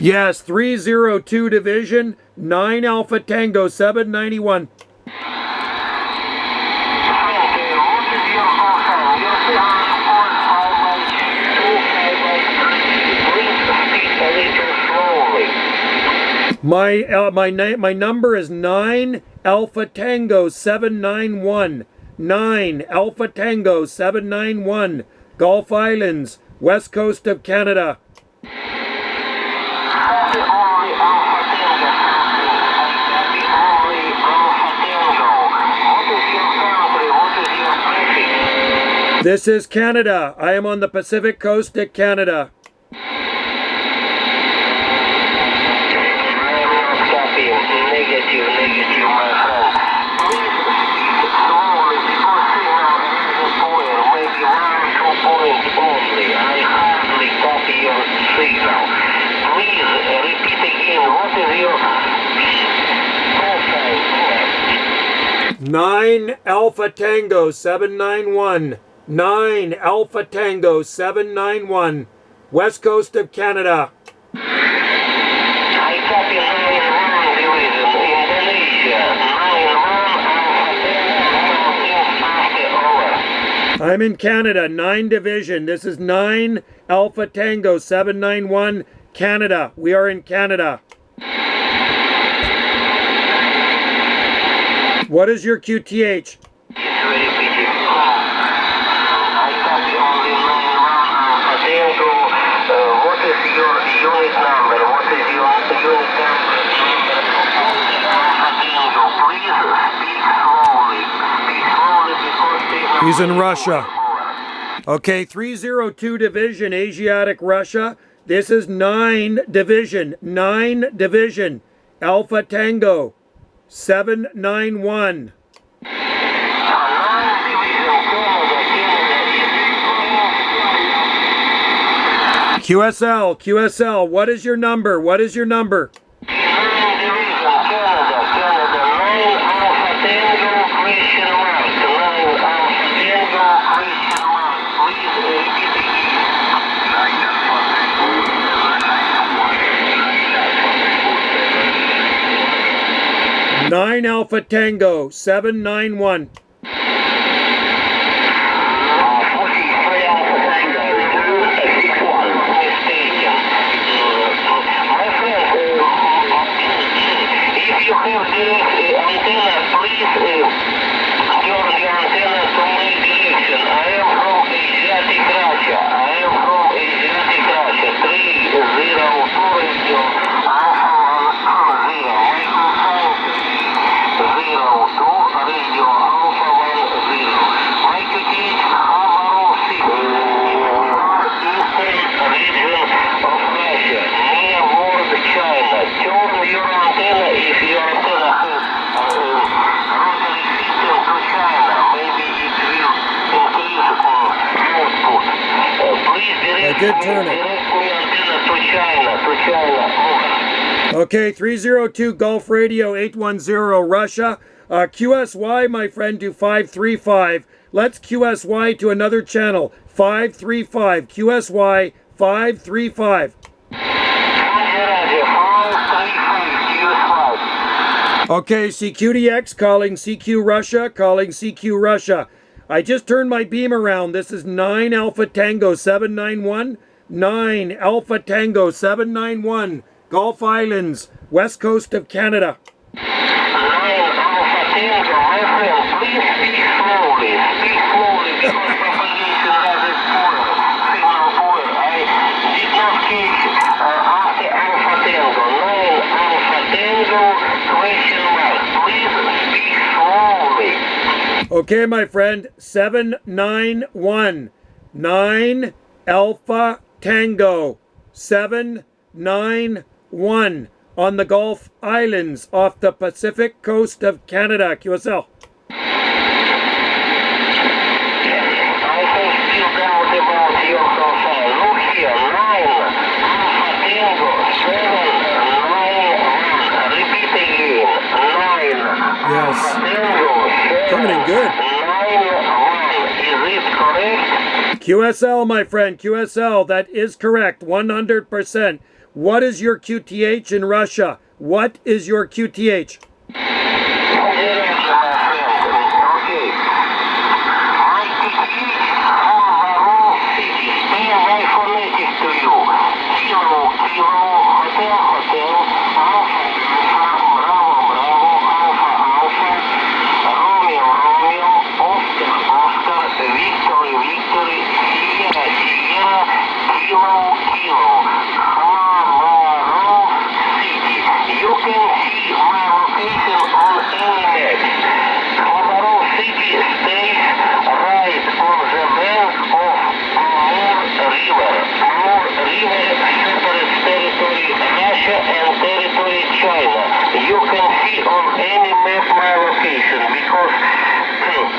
Yes, 302 Division, 9 Alpha Tango 791. My number is 9 Alpha Tango 791. 9 Alpha Tango 791. Gulf Islands, west coast of Canada. This is Canada. I am on the Pacific coast of Canada. Nine Alpha Tango 791. 9 Alpha Tango 791. West coast of Canada. I copy 9-1 Division, Indonesia. 9-1 Alpha Tango, I'm in Canada, 9 Division. This is 9 Alpha Tango 791, Canada. We are in Canada. What is your QTH? What is your unit number? What is your unit number? Please speak slowly. Speak slowly because he's in Russia. Okay, 302 Division, Asiatic Russia. This is 9 Division. 9 Division. Alpha Tango 791. QSL, what is your number? What is your number? Nine Alpha Tango 791. Okay, 302 Gulf Radio 810 Russia. QSY, my friend, to 535. Let's QSY to another channel. 535. QSY 535. Okay, CQDX calling CQ Russia, calling CQ Russia. I just turned my beam around. This is 9 Alpha Tango 791. 9 Alpha Tango 791. Gulf Islands, west coast of Canada. 9 Alpha Tango, my friend, please speak slowly. Speak slowly because propagation has its signal power. I did not catch after Alpha Tango. 9 Alpha Tango, question mark. Please speak slowly. Okay, my friend, 791. 9 Alpha Tango 791 on the Gulf Islands off the Pacific coast of Canada. QSL. I can still doubt about your profile. Look here, 9 Alpha Tango 791. Repeat again. 9 Yes. Alpha Tango 791. Coming in good. Is it correct? QSL, my friend, QSL, that is correct, 100%. What is your QTH in Russia? What is your QTH?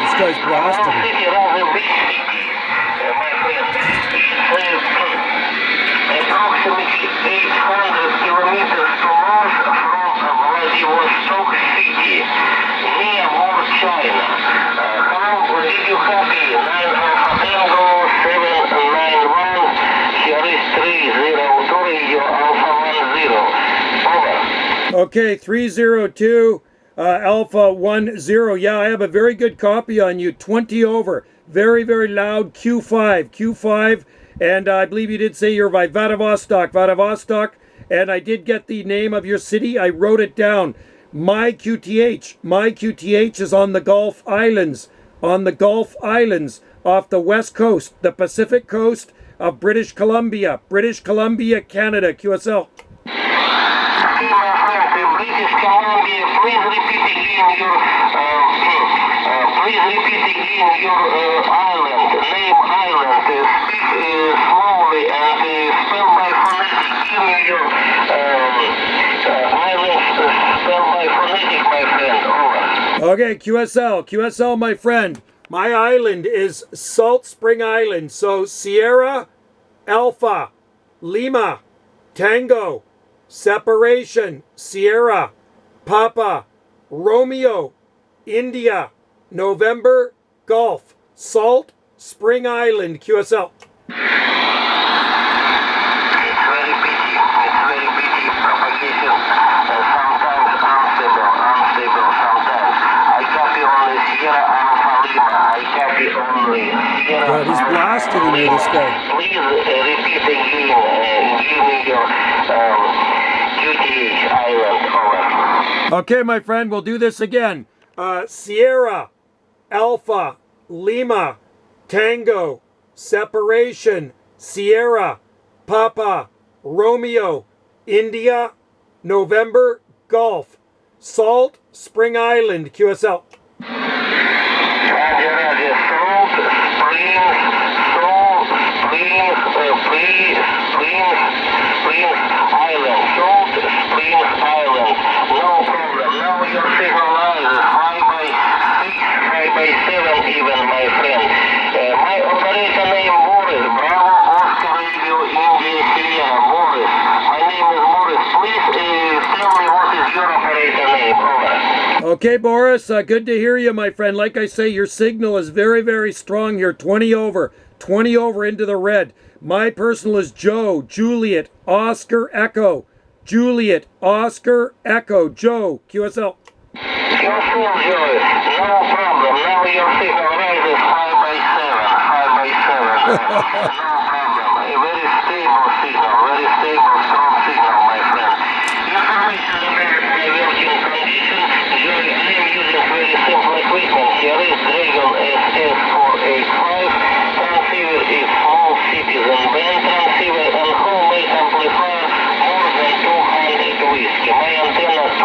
This guy's blasted him. Approximately 800 kilometers to north from Vladivostok City, near North China. Hello, did you copy? 9 Alpha Tango 791, here is 302 Radio Alpha 10. Over. Okay, 302 Alpha 10. Yeah, I have a very good copy on you. 20 over. Very, very loud. Q5. Q5. And I believe you did say you're by Vladivostok. And I did get the name of your city. I wrote it down. My QTH is on the Gulf Islands. On the Gulf Islands off the west coast, the Pacific coast of British Columbia. British Columbia, Canada. QSL. British Columbia, please repeat again your island, name island. Speak slowly and spell by phonetic. Give me your island spell by phonetic, my friend. Over. Okay, QSL, my friend. My island is Salt Spring Island. So Sierra, Alpha, Lima, Tango, Separation, Sierra, Papa, Romeo, India, November, Golf, Salt, Spring Island, QSL. It's very pity propagation, sometimes unstable sometimes. I copy only Sierra Alpha Lima, I copy only Sierra God, he's blasting me, this guy. Please repeat again, give me your QTH island, over. Okay, my friend, we'll do this again. Sierra, Alpha, Lima, Tango, Separation, Sierra, Papa, Romeo, India, November, Golf, Salt, Spring Island, QSL. Even my friend. My operator name Boris, Bravo, Oscar, Radio, India, Syria, Boris. My name is Boris. Please tell me what is your operator name, over. Okay, Boris, good to hear you, my friend. Like I say, your signal is very, very strong here. 20 over into the red. My personal is Joe, Juliet, Oscar, Echo. Juliet, Oscar, Echo, Joe, QSL. Your phone, Joe. No problem. Now your signal rises 5 by 7. No problem. A very stable signal. Very stable, strong signal, my friend. Information about my working condition. Joe, I am using very simple equipment. Here is Dragon SS485. Transceiver is small citizen band transceiver and homemade amplifier more than 200 whiskey. My antenna 2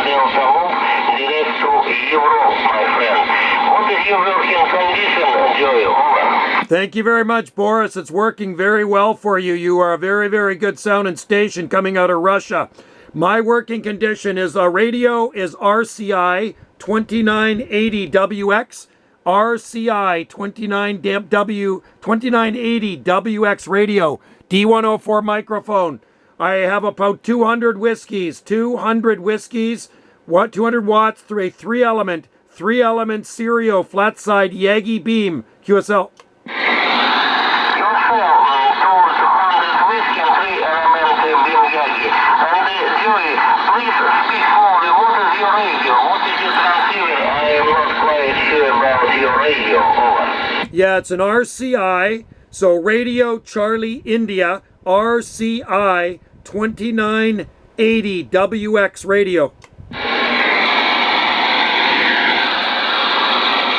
Delta loop direct to Europe, my friend. What is your working condition, Joey? Over. Thank you very much, Boris. It's working very well for you. You are a very, very good sounding station coming out of Russia. My working condition is radio is RCI 2980WX. RCI 2980WX radio. D104 microphone. I have about 200 whiskeys. 200 watts through a three element Stereo flat side Yagi beam. QSL. Your phone, 200 whiskey and 3 element Yeah, it's an RCI. So Radio Charlie India, RCI 2980 WX radio.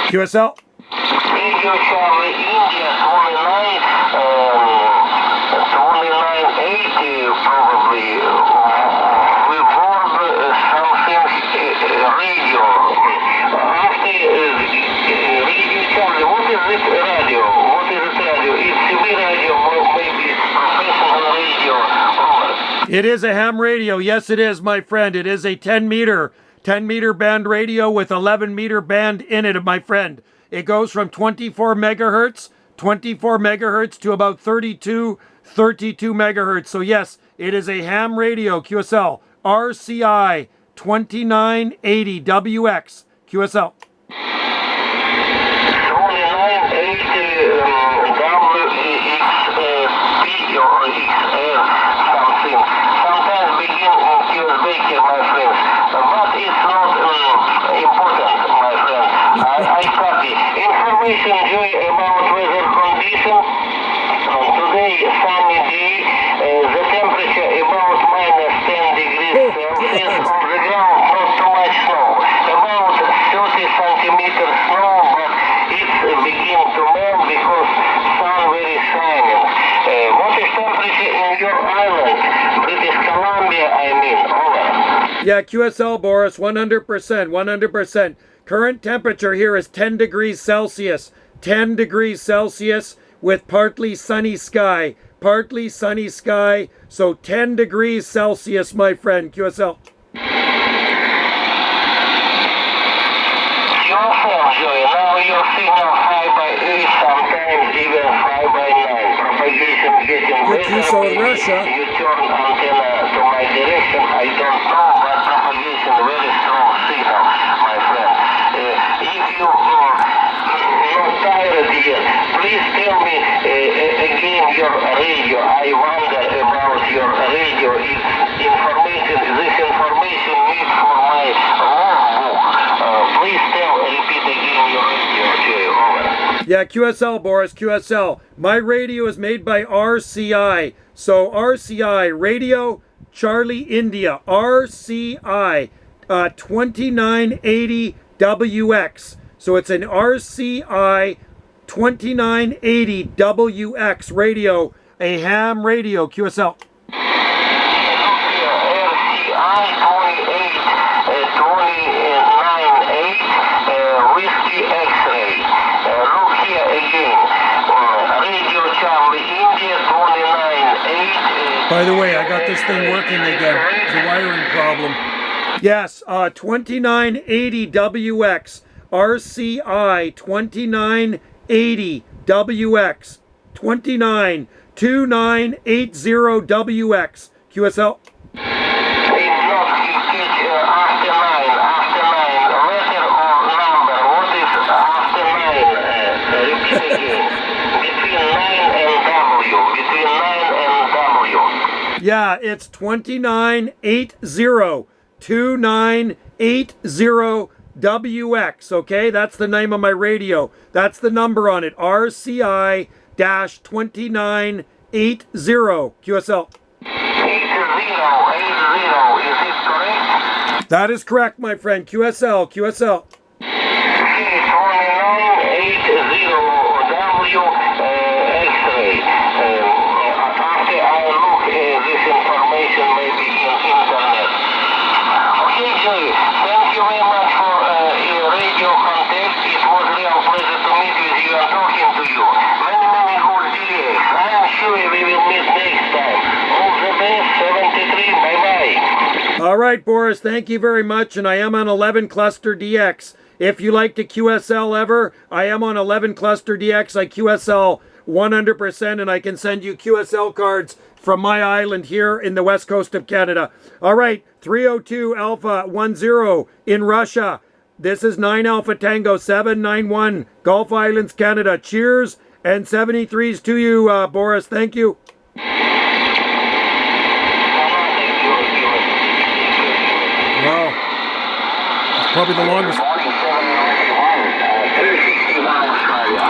QSL? Radio Charlie India 2980 probably. We warned something radio. After Radio Charlie, what is this radio? What is this radio? It's CB radio, maybe professional radio. Over. It is a ham radio. Yes, it is, my friend. It is a 10 meter band radio with 11 meter band in it, my friend. It goes from 24 megahertz to about 32 megahertz. So yes, it is a ham radio, QSL, RCI 2980 WX, QSL. 2980 WXP or XL something. Sometimes begin in Baker, my friends. But it's not important, my friend. I copy. Information, Joy, about weather conditions. Today, sunny day. The temperature about minus 10 degrees Celsius. On the ground, not too much snow. About 30 centimeters snow, but it's begin to melt because sun very shining. What is temperature in your island? British Columbia, I mean. Over. Yeah, QSL, Boris, 100%. Current temperature here is 10 degrees Celsius. 10 degrees Celsius with partly sunny sky. So 10 degrees Celsius, my friend, QSL. Joy, now your signal 5 by 8, sometimes even 5 by 9. Propagation getting better. So in Russia, You turn antenna to my direction, I don't know, but propagation very strong signal, my friend. If you not tired yet, please tell me again your radio. I wonder about your radio. This information needs for my logbook. Please repeat again your radio, Jay. Over. yeah, QSL, Boris, QSL. My radio is made by RCI. So RCI, Radio Charlie India, RCI 2980 WX. So it's an RCI 2980 WX radio, a ham radio, QSL. RCI 298 Whiskey X-ray. Look here again. Radio Charlie India 298. By the way, I got this thing working again. It's a wiring problem. Yes, 2980 WX, RCI 2980 WX, 2980 WX, QSL. After 9, letter or number, what is after 9? Repeat again. Between 9 and W. Yeah, it's 2980 WX, okay? That's the name of my radio. That's the number on it, RCI-2980, QSL. 80, is it correct? That is correct, my friend. QSL. 2980 W X-ray. After I look this information maybe in internet. Okay, Joey, thank you very much for your radio contact. It was real pleasure to meet with you and talking to you. Many good days. I am sure we will meet next time. All the best, 73, bye-bye. All right, Boris, thank you very much, and I am on 11 Cluster DX. If you like to QSL ever, I am on 11 Cluster DX. I QSL 100%, and I can send you QSL cards from my island here in the west coast of Canada. All right, 302 Alpha 10 in Russia. This is 9 Alpha Tango 791, Gulf Islands, Canada. Cheers, and 73s to you, Boris. Thank you. Wow. That's probably the longest. Morning, 791, 361 Australia.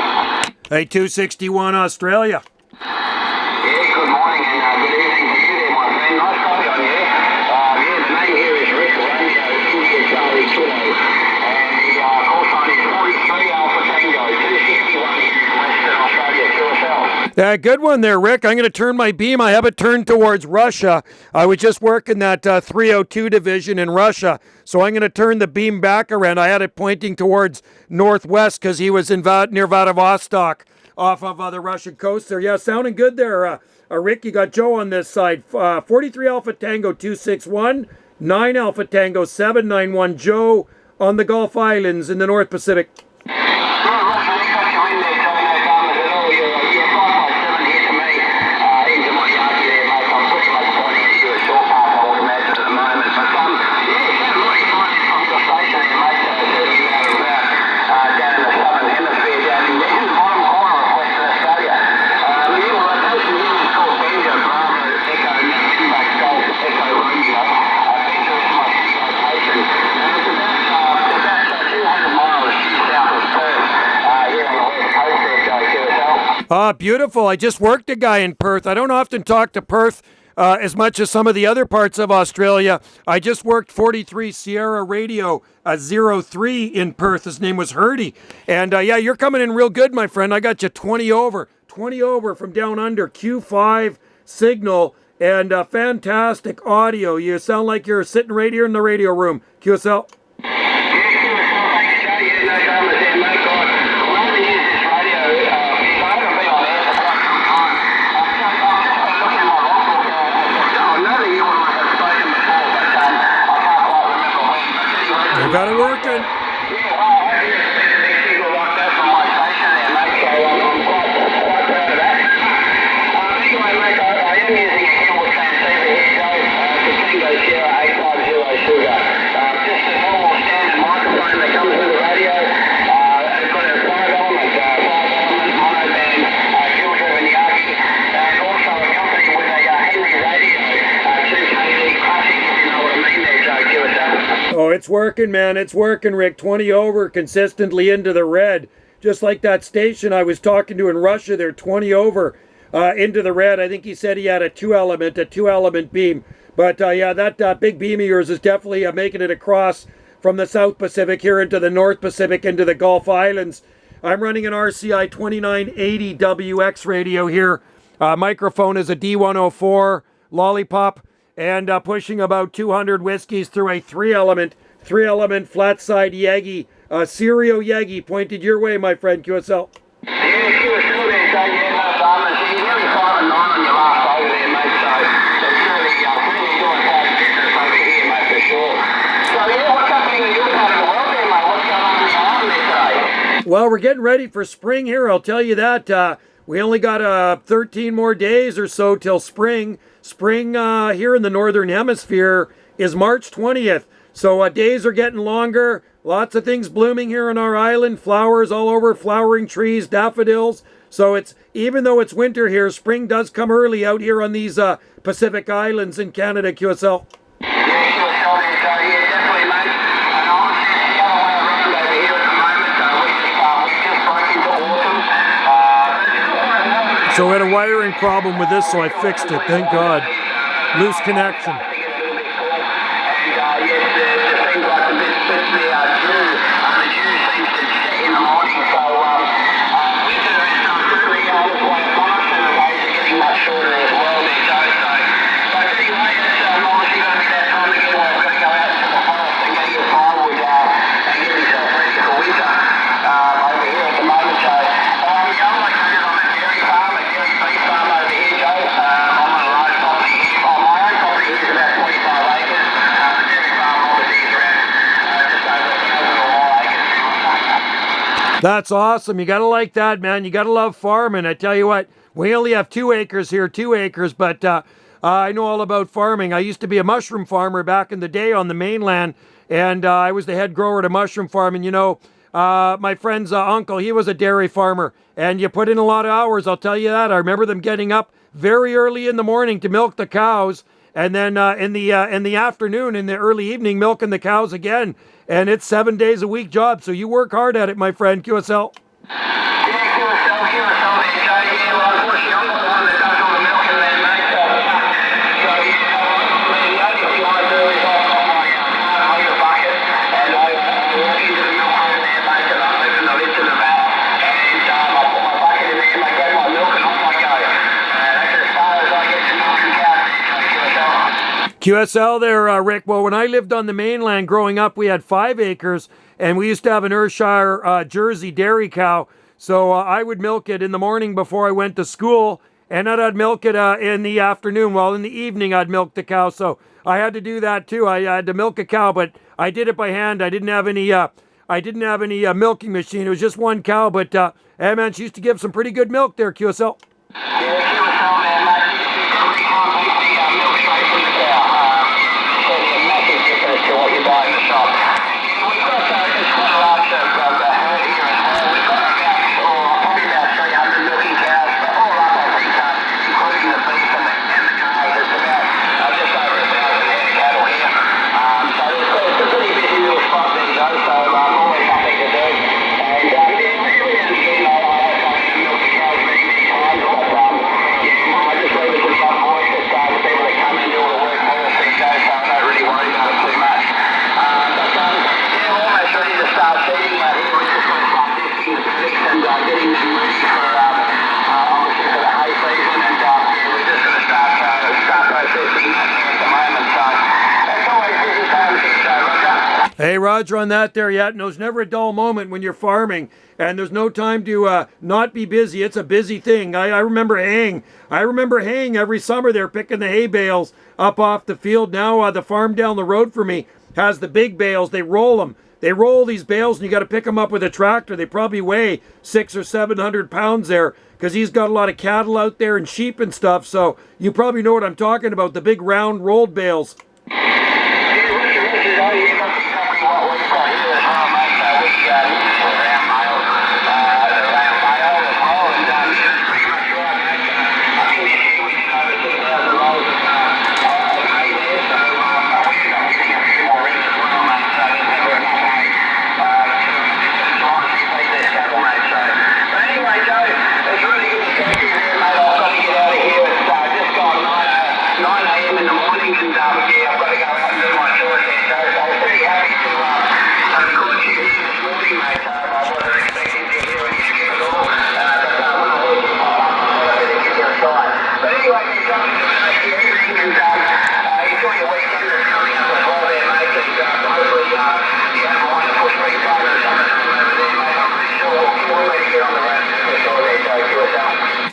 Hey, 261 Australia. Yeah, good morning and good evening to you there, my friend. Nice copy on you. Yeah, the name here is Rick Romeo, India Charlie Kilo. And the call sign is 43 Alpha Tango, 261 in Western Australia, QSL. Good one there, Rick. I'm going to turn my beam. I have it turned towards Russia. I was just working that 302 division in Russia, so I'm going to turn the beam back around. I had it pointing towards northwest because he was in near Vladivostok off of the Russian coast there. Yeah, sounding good there, Rick. You got Joe on this side. 43 Alpha Tango 261, 9 Alpha Tango 791. Joe on the Gulf Islands in the North Pacific. Beautiful. I just worked a guy in Perth. I don't often talk to Perth as much as some of the other parts of Australia. I just worked 43 Sierra Radio 03 in Perth. His name was Hurdy. And yeah, you're coming in real good, my friend. I got you 20 over. 20 over from down under. Q5 signal and fantastic audio. You sound like you're sitting right here in the radio room. QSL. Got it working. Oh, it's working, man. It's working, Rick. 20 over, consistently into the red. Just like that station I was talking to in Russia, they're 20 over into the red. I think he said he had a two-element beam. But yeah, that big beam of yours is definitely making it across from the South Pacific here into the North Pacific, into the Gulf Islands. I'm running an RCI 2980 WX radio here. Microphone is a D104 Lollipop. And pushing about 200 whiskeys through a three-element flat side Yagi, Cereal Yagi, pointed your way, my friend, QSL. Yeah, QSL there, so yeah, no dramas. You're nearly 5 and 9 on your last over there, mate, so it's really putting you doing quite business over here, mate, for sure. So yeah, what's happening in your part of the world there, mate? What's going on in the island there today? Well, we're getting ready for spring here, I'll tell you that. We only got 13 more days or so till spring. Spring here in the Northern Hemisphere is March 20th. So days are getting longer. Lots of things blooming here on our island. Flowers all over, flowering trees, daffodils. So it's, even though it's winter here, spring does come early out here on these Pacific Islands in Canada, QSL. Yeah, QSL there, so yeah, definitely, mate. And obviously it's the other way around over here at the moment. So we just broke into autumn. So we had a wiring problem with this, so I fixed it. Thank God. Loose connection. That's awesome. You got to like that, man. You got to love farming. I tell you what, we only have 2 acres here, 2 acres, but I know all about farming. I used to be a mushroom farmer back in the day on the mainland, and I was the head grower at a mushroom farm. And you know, my friend's uncle, he was a dairy farmer, and you put in a lot of hours, I'll tell you that. I remember them getting up very early in the morning to milk the cows, and then in the afternoon, in the early evening, milking the cows again. And it's 7 days a week job, so you work hard at it, my friend. QSL. Yeah, QSL here QSL there, Rick. Well, when I lived on the mainland growing up, we had 5 acres, and we used to have an Ayrshire Jersey dairy cow. So I would milk it in the morning before I went to school, and then I'd milk it in the afternoon. Well, in the evening, I'd milk the cow. So I had to do that too. I had to milk a cow, but I did it by hand. I didn't have any. I didn't have any milking machine. It was just one cow. But hey, man, she used to give some pretty good milk there, QSL. Hey, Roger, on that there, yeah, there's never a dull moment when you're farming, and there's no time to not be busy. It's a busy thing. I remember haying. I remember haying every summer there, picking the hay bales up off the field. Now the farm down the road for me has the big bales. They roll them. They roll these bales, and you got to pick them up with a tractor. They probably weigh 600 or 700 pounds there, because he's got a lot of cattle out there and sheep and stuff. So you probably know what I'm talking about, the big round rolled bales.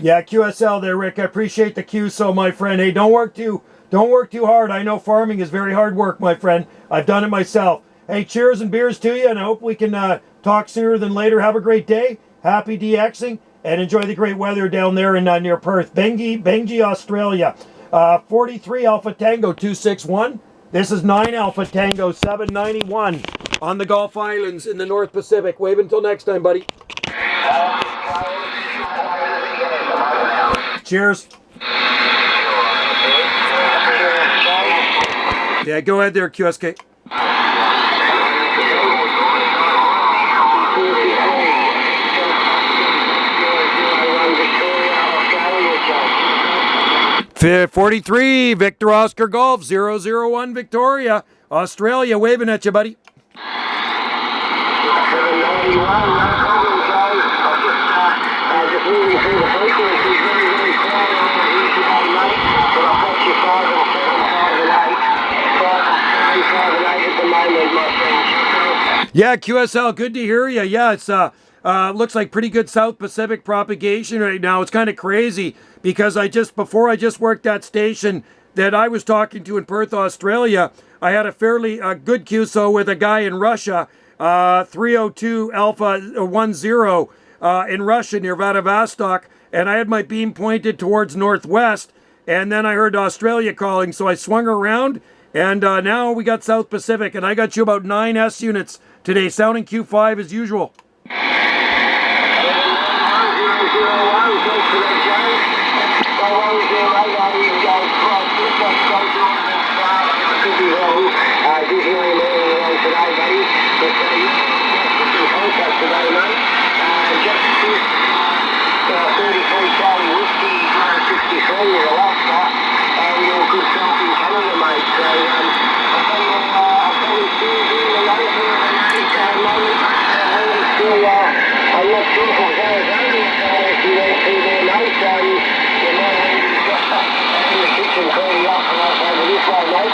Yeah, QSL there, Rick. I appreciate the QSO, my friend. Hey, don't work too hard. I know farming is very hard work, my friend. I've done it myself. Hey, cheers and beers to you, and I hope we can talk sooner than later. Have a great day. Happy DXing, and enjoy the great weather down there in near Perth. Bengei, Australia. 43 Alpha Tango 261. This is 9 Alpha Tango 791 on the Gulf Islands in the North Pacific. Wave until next time, buddy. Cheers. Yeah, go ahead there, QSK. Fifth 43, Victor Oscar Golf, 001 Victoria, Australia. Waving at you, buddy. Moving through the frequency, very, very quiet around here today, mate. But I've got you 5 and 7, 5 and 8. 5 and 8 at the moment, my friend. Yeah, QSL, good to hear you. Yeah, it's looks like pretty good South Pacific propagation right now. It's kind of crazy because before I just worked that station that I was talking to in Perth, Australia, I had a fairly good QSO with a guy in Russia, 302 Alpha 10. In Russia near Vladivostok, and I had my beam pointed towards northwest, and then I heard Australia calling, so I swung around, and now we got South Pacific, and I got you about 9 S units today, sounding Q5 as usual.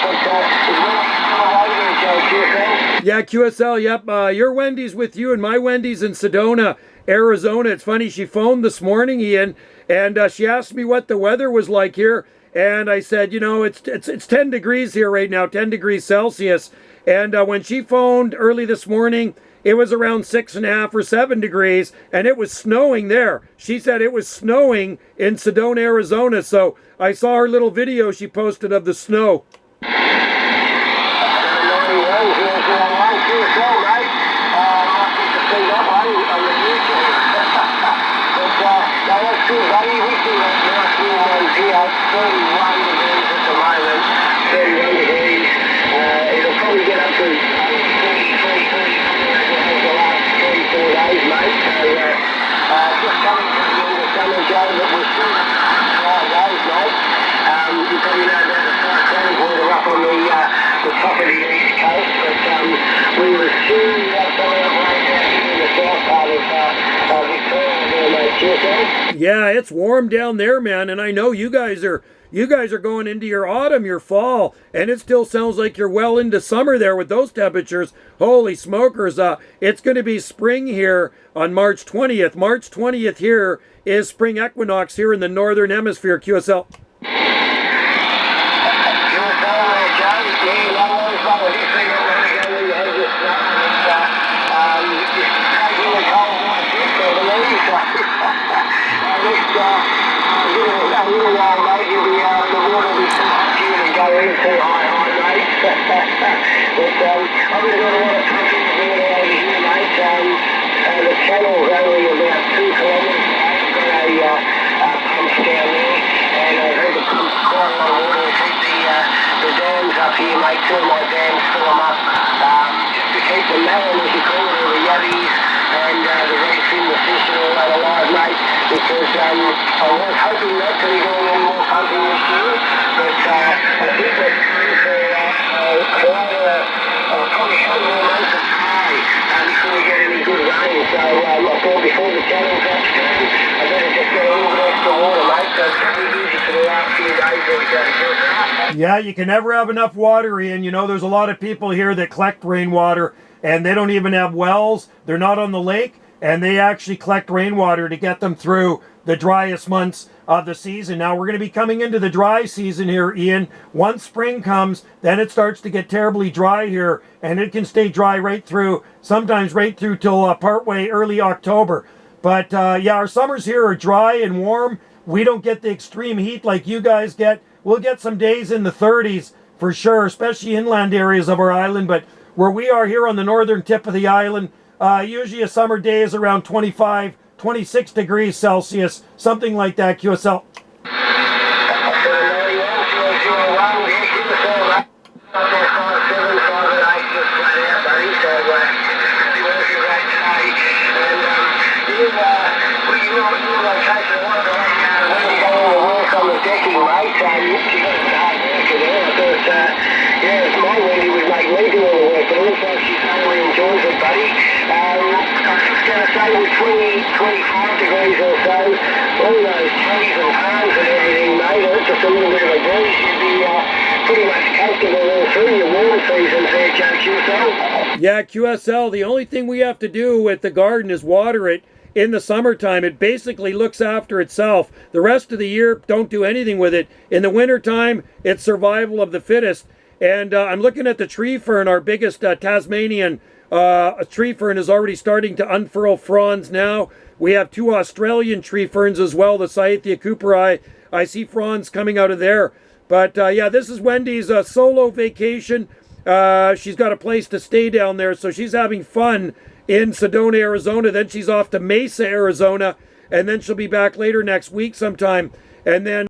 mate, but it's really still over there, QSL. Yeah, QSL, yep. Your Wendy's with you, and my Wendy's in Sedona, Arizona. It's funny, she phoned this morning, Ian, and she asked me what the weather was like here. And I said, you know, it's 10 degrees here right now, 10 degrees Celsius. And when she phoned early this morning, it was around 6.5 or 7 degrees, and it was snowing there. She said it was snowing in Sedona, Arizona. So I saw her little video she posted of the snow. It'll probably get up to 33, 34 the last 3-4 days, mate. So just coming to the end of summer, Joe, but we're still dry days, mate. You probably know about the cyclone weather up on the top of the east coast, but we were soon some of the rain down here in the south part of Victoria there, mate. Cheers, Yeah, it's warm down there, man, and I know you guys are going into your autumn, your fall, and it still sounds like you're well into summer there with those temperatures. Holy smokers, it's going to be spring here on March 20th. March 20th here is spring equinox here in the northern hemisphere, QSL. A little while mate, the water will be too hot here and go in too high, mate. But I've got a lot of pumping water over here, mate. The channel's only about 2 kilometres away. I've got a pump down there, and I've had to pump quite a lot of water to keep the dams up here, mate. 2 of my dams fill them up, just to keep the melon, as you call it, or the yabbies, and the redfin, the fish and all that alive, mate. Because I was hoping not to be doing any more pumping this year, but I think we're through for quite probably a couple more months of dry before we get any good rain. So I thought before the channel drops down, I better just get a little bit extra water, mate. So it's pretty busy for the last few days or so. Yeah, you can never have enough water, Ian. You know, there's a lot of people here that collect rainwater, and they don't even have wells. They're not on the lake. And they actually collect rainwater to get them through the driest months of the season. Now, we're going to be coming into the dry season here, Ian. Once spring comes, then it starts to get terribly dry here, and it can stay dry right through, sometimes right through till partway early October. But yeah, our summers here are dry and warm. We don't get the extreme heat like you guys get. We'll get some days in the 30s for sure, especially inland areas of our island. But where we are here on the northern tip of the island, usually a summer day is around 25, 26 degrees Celsius, something like that, QSL. Yeah, my Wendy would make me do all the work, but it looks like she thoroughly enjoys it, buddy. I was going to say with 20, 25 degrees or so, all those trees and palms and everything, mate, it's just a little bit of a breeze. You'd be pretty much comfortable all through your water seasons there, QSL. Yeah, QSL, the only thing we have to do with the garden is water it in the summertime. It basically looks after itself. The rest of the year, don't do anything with it. In the wintertime, it's survival of the fittest. And I'm looking at the tree fern, our biggest Tasmanian tree fern is already starting to unfurl fronds now. We have 2 Australian tree ferns as well, the Cyathea cooperi. I see fronds coming out of there. But yeah, this is Wendy's solo vacation. She's got a place to stay down there, so she's having fun in Sedona, Arizona. Then she's off to Mesa, Arizona, and then she'll be back later next week sometime. And then